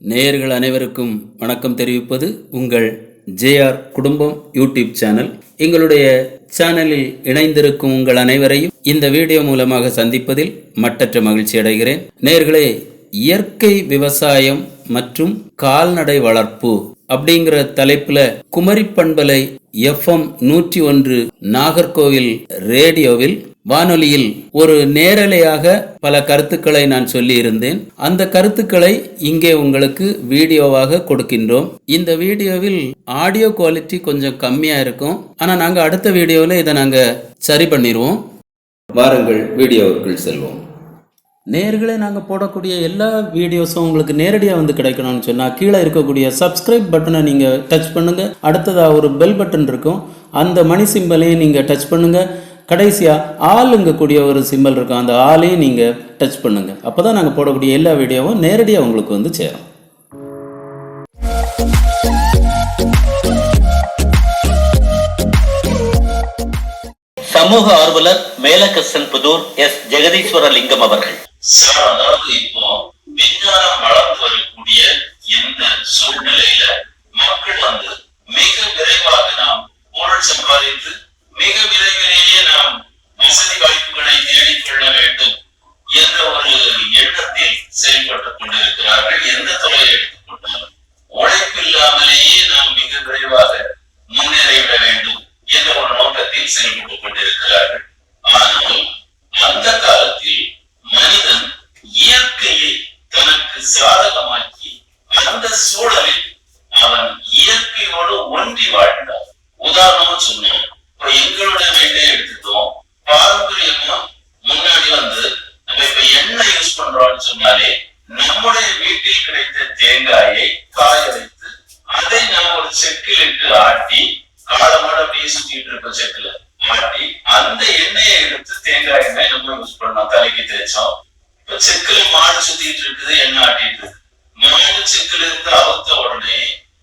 நேயர்கள் அனைவருக்கும் வணக்கம் தெரிவிப்பது உங்கள் ஜேஆர் குடும்பம் யூடியூப் சேனல். எங்களுடைய சேனலில் இணைந்திருக்கும் உங்கள் அனைவரையும் இந்த வீடியோ மூலமாக சந்திப்பதில் மட்டற்ற மகிழ்ச்சி அடைகிறேன். நேயர்களே, இயற்கை விவசாயம் மற்றும் கால்நடை வளர்ப்பு அப்படிங்கிற தலைப்புல குமரி பண்பலை FM 101 நாகர்கோவில் ரேடியோவில் வானொலியில் ஒரு நேரலையாக பல கருத்துக்களை நான் சொல்லி இருந்தேன். அந்த கருத்துக்களை இங்கே உங்களுக்கு வீடியோவாக கொடுக்கின்றோம். இந்த வீடியோவில் ஆடியோ குவாலிட்டி கொஞ்சம் கம்மியா இருக்கும். ஆனா நாங்க அடுத்த வீடியோவில் இதை நாங்க சரி பண்ணிடுவோம். வாருங்கள் வீடியோவுக்குள் செல்வோம். நேர்களே, நாங்கள் போடக்கூடிய எல்லா வீடியோஸும் உங்களுக்கு நேரடியாக வந்து கிடைக்கணும்னு சொன்னால் கீழே இருக்கக்கூடிய சப்ஸ்கிரைப் பட்டனை நீங்கள் டச் பண்ணுங்கள். அடுத்ததாக ஒரு பெல் பட்டன் இருக்கும், அந்த மணி சிம்பலையும் நீங்கள் டச் பண்ணுங்கள். கடைசியாக ஆளுங்கக்கூடிய ஒரு சிம்பல் இருக்கும், அந்த ஆளையும் நீங்கள் டச் பண்ணுங்கள். அப்போ தான் நாங்கள் போடக்கூடிய எல்லா வீடியோவும் நேரடியாக உங்களுக்கு வந்து சேரும். சமூக ஆர்வலர் மேலக்கசன்புதூர் எஸ் ஜெகதீஸ்வரலிங்கம் அவர்கள். அதாவது இப்போ விஞ்ஞானம் வளர்ந்து வரக்கூடிய எந்த சூழ்நிலையில மக்கள் மிக விரைவாக நாம் பொருள் சம்பாதித்து மிக விரைவிலேயே நாம் வசதி வாய்ப்புகளை தேடிக்கொள்ள வேண்டும் என்ற ஒரு எண்ணத்தில் செயல்பட்டுக் கொண்டிருக்கிறார்கள். எந்த துறையை எடுத்துக்கொண்டாலும் உழைப்பில்லாமலேயே நாம் மிக விரைவாக முன்னேறிவிட வேண்டும் என்ற ஒரு நோக்கத்தில் செயல்பட்டுக் கொண்டிருக்கிறார்கள். ஆனால் அந்த காலத்தில் மனிதன் இயற்கையை தனக்கு சாதகமாக்கி அந்த சூழலில் அவன் இயற்கையோடு ஒன்றி வாழ்ந்தான். உதாரணமா சொன்னோம், இப்ப எங்களுடைய வீட்டை எடுத்துட்டோம். பாரம்பரியமா முன்னாடி நம்ம இப்ப எண்ணெய் யூஸ் பண்றோம்னு சொன்னாலே நம்முடைய வீட்டில் கிடைத்த தேங்காயை காய வைத்து அதை நாம் ஒரு செக்கில் இட்டு ஆட்டி காலமாட அப்படியே சுத்திட்டு இருப்போம். செக்குல ஆட்டி அந்த எண்ணெயை எடுத்து தேங்காய் எண்ணெய் நம்ம யூஸ் பண்ணோம், தலைக்கு தேய்ச்சோம். இப்ப செக்குல மாடு சுத்திட்டு இருக்குது, எண்ணெய் ஆட்டிட்டு இருக்கு. மாடு செக்குல இருந்து அவுத்த உடனே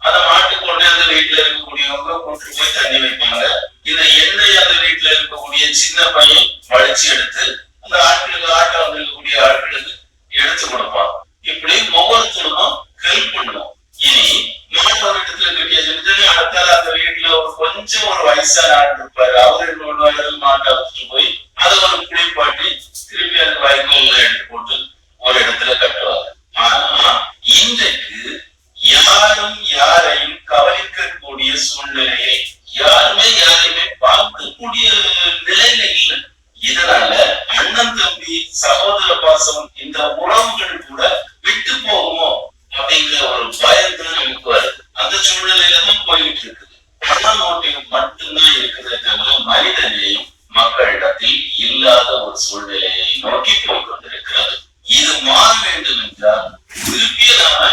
அந்த மாட்டுக்கு உடனே அந்த வீட்டுல இருக்கக்கூடியவங்க கூட்டு போய் தண்ணி வைப்பாங்க. இந்த எண்ணெய் அந்த வீட்டுல இருக்கக்கூடிய சின்ன பையன் வலிச்சு எடுத்து அந்த ஆட்களுக்கு ஆட்ட வந்திருக்கக்கூடிய ஆட்களுக்கு எடுத்து கொடுப்பான். இப்படி ஒவ்வொருத்தரும் ஹெல்ப் பண்ணுவோம். இனி மாடு ஒரு இடத்துல கட்டியா செஞ்சு அடுத்தால அந்த வீட்டுல கொஞ்சம் ஒரு வயசான ஆள் இருப்பாரு, அவரு மாட்டை வச்சுட்டு போய் அதை ஒரு குளிப்பாட்டி திருப்பி அந்த வைக்கோல்ல எடுத்து போட்டு ஒரு இடத்துல கட்டுவாங்க. ஆனா இன்றைக்கு யாரும் யாரையும் கவனிக்கக்கூடிய சூழ்நிலையை யாருமே யாரையுமே பார்க்கக்கூடிய நிலையில இல்லை. இதனால அண்ணன் தம்பி சகோதர பாசம் இந்த உறவுகள் கூட விட்டு போகுமோ அப்படிங்கிற ஒரு பயம் தான் நமக்கு வருது. அந்த சூழ்நிலையில தான் போயிட்டு இருக்குது. பண நோட்டில் மட்டும்தான் இருக்கிறதே தவிர மனிதனையும் மக்களிடத்தில் இல்லாத ஒரு சூழ்நிலையை நோக்கி போய் கொண்டிருக்கிறது. இது மாற வேண்டும் என்றால் திருப்பிய நாம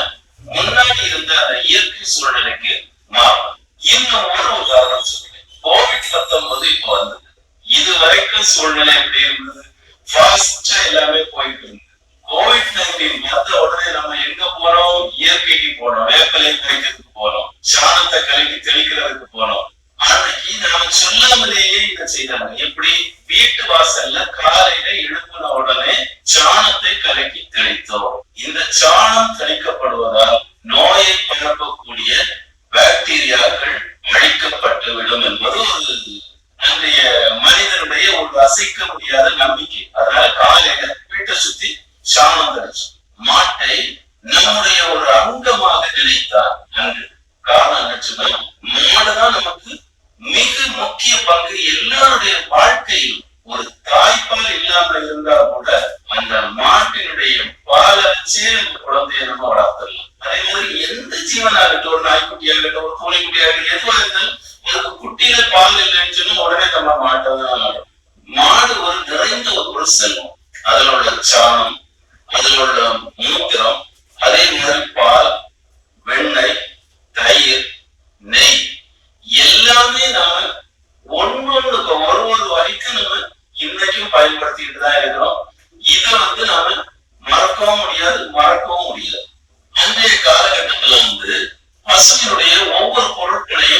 முன்னாடி இருந்த அந்த இயற்கை சூழ்நிலைக்கு மாறும். இன்னும் ஒரு உதாரணம் சொல்றேன். COVID-19 இப்ப வந்தது. இது வரைக்கும் சூழ்நிலை எப்படி இருந்தது? ஃபாஸ்டா எல்லாமே போயிட்டு இருந்தது. COVID-19 வந்த உடனே நம்ம எங்க போனோம்? இயற்கைக்கு போனோம், வேப்பலை கழிக்கிறதுக்கு போனோம், சாணத்தை கலக்கி தெளிக்கிறதுக்கு போனோம். அன்னைக்கு நாம சொல்லாமலேயே இதை செய்தாங்க. எப்படி? வீட்டு வாசல்ல காலையில எழுப்பின உடனே சாணத்தை கலக்கி தெளித்தோம். இந்த சாணம் தெளிக்கப்படுவதால் நோயை பரப்பக்கூடிய பாக்டீரியாக்கள் அழிக்கப்பட்டு விடும் என்பது ஒரு அன்றைய மனிதனுடைய ஒரு அசைக்க முடியாத நம்பிக்கை. அதனால காலையில வீட்டை சுத்தி சாணம் தெளிச்சோம். மாட்டை நம்முடைய ஒரு அங்கமாக நினைத்தார் அன்று. காரணம் என்ன சொன்னா, மாடுதான் நமக்கு மிக முக்கிய பங்கு. எல்லாருடைய வாழ்க்கையிலும் ஒரு தாய்ப்பால் இல்லாம இருந்தா கூட அந்த மாட்டினுடைய பாலை வச்சே அந்த குழந்தைய நம்ம வளர்த்தலாம். அதே மாதிரி எந்த ஜீவனாகட்டும், ஒரு நாய்க்குட்டியாகட்டும், ஒரு கோழிக்குட்டியாகட்டும், எதுவாக இருந்தாலும் ஒரு குட்டியில பால் இல்லைன்னு சொன்னா உடனே நம்ம மாட்டை தான் ஆடும். மாடு ஒரு நிறைந்த ஒரு செல்வம். அதில் உள்ள சாணம், அதில் உள்ள மூத்திரம், அதே மாதிரி பால், வெண்ணெய், தயிர், நெய் எல்லாமே நாம ஒன்னொன்னுக்கு ஒரு வரைக்கும் நம்ம இன்னைக்கும் பயன்படுத்திட்டு தான் இருக்கிறோம். இதை நாம மறக்கவும் முடியாது, மறக்கவும் முடியாது. அன்றைய காலகட்டத்துல பசுமையுடைய ஒவ்வொரு பொருட்களையும்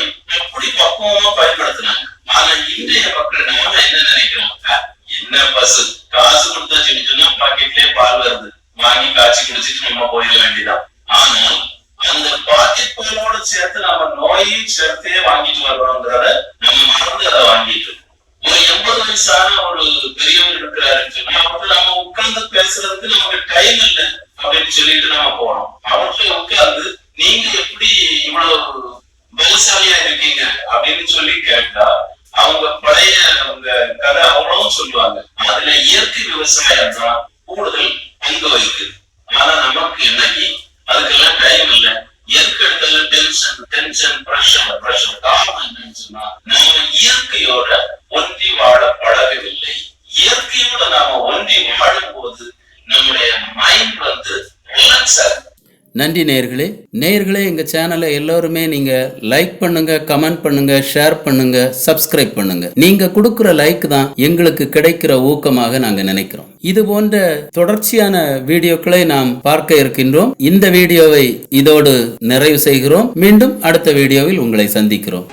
போய் சேர்த்தே வாங்கிட்டு வர்றோங்கிறத நம்ம மறந்து அதை வாங்கிட்டு இருக்கோம். ஒரு 80 வயசான ஒரு பெரியவர் இருக்கிறாருன்னு சொன்னா அவர்கிட்ட நம்ம உட்கார்ந்து பேசுறதுக்கு நமக்கு டைம் இல்லை அப்படின்னு சொல்லிட்டு நம்ம போனோம். அவர்கிட்ட உட்கார்ந்து நீங்க எப்படி இவ்வளவு பலசாலியா இருக்கீங்க அப்படின்னு சொல்லி கேட்டா அவங்க பழைய அவங்க கதை அவ்வளவும் சொல்லுவாங்க. அதுல இயற்கை விவசாயம் தான் கூடுதல் பங்கு வகிக்குது. ஆனா நமக்கு என்னைக்கு அதுக்கெல்லாம் டைம் இல்லை. இயற்கை டென்ஷன் பிரஷர் காரணம் என்னன்னு சொன்னா நாம இயற்கையோட ஒன்றி வாழ பழகவில்லை. இயற்கையோட நாம ஒன்றி வாழும் போது நம்முடைய மைண்ட் ரிலாக்ஸ் ஆகும். நன்றி நேயர்களே. நேயர்களே, எங்கள் சேனலை எல்லோருமே நீங்கள் லைக் பண்ணுங்க, கமெண்ட் பண்ணுங்க, ஷேர் பண்ணுங்க, சப்ஸ்கிரைப் பண்ணுங்க. நீங்கள் கொடுக்குற லைக் தான் எங்களுக்கு கிடைக்கிற ஊக்கமாக நாங்கள் நினைக்கிறோம். இது போன்ற தொடர்ச்சியான வீடியோக்களை நாம் பார்க்க இருக்கின்றோம். இந்த வீடியோவை இதோடு நிறைவு செய்கிறோம். மீண்டும் அடுத்த வீடியோவில் உங்களை சந்திக்கிறோம்.